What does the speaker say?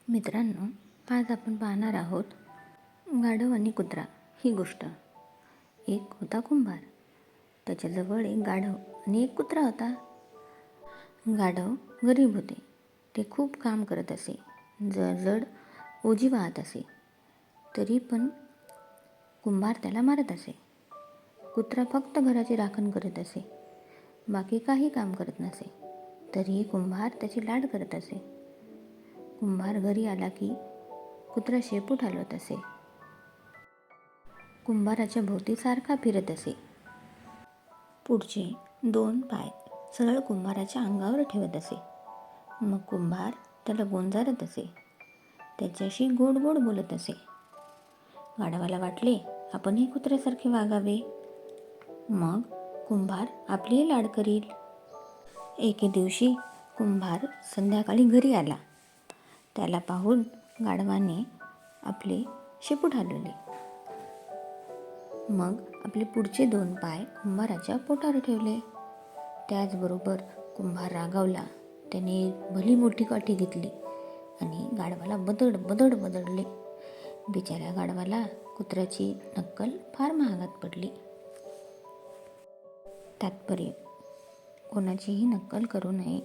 मित्रांनो, आज आपण पाहणार आहोत गाढव आणि कुत्रा ही गोष्ट. एक होता कुंभार. त्याच्याजवळ एक गाढव आणि एक कुत्रा होता. गाढव गरीब होते. ते खूप काम करत असे, जड ओझी वाहत असे. तरी पण कुंभार त्याला मारत असे. कुत्रा फक्त घराची राखण करत असे, बाकी काही काम करत नसे. तरीही कुंभार त्याची लाड करत असे. कुंभार घरी आला की कुत्रा शेपूट हलवत असे. कुंभाराच्या भोवती सारखा फिरत असे. पुढचे 2 पाय सरळ कुंभाराच्या अंगावर ठेवत असे. मग कुंभार त्याला गोंजारत असे, त्याच्याशी गोड गोड बोलत असे. गाढवाला वाटले आपणही कुत्र्यासारखे वागावे. मग कुंभार आपलेही लाड करील. एके दिवशी कुंभार संध्याकाळी घरी आला. त्याला पाहून गाढवाने आपले शेपूट हलवले. मग आपले पुढचे 2 पाय कुंभाराच्या पोटावर ठेवले. त्याचबरोबर कुंभार रागावला. त्याने भली मोठी काठी घेतली आणि गाढवाला बदडले. बिचाऱ्या गाढवाला कुत्र्याची नक्कल फार महागात पडली. तात्पर्य: कोणाचीही नक्कल करू नये.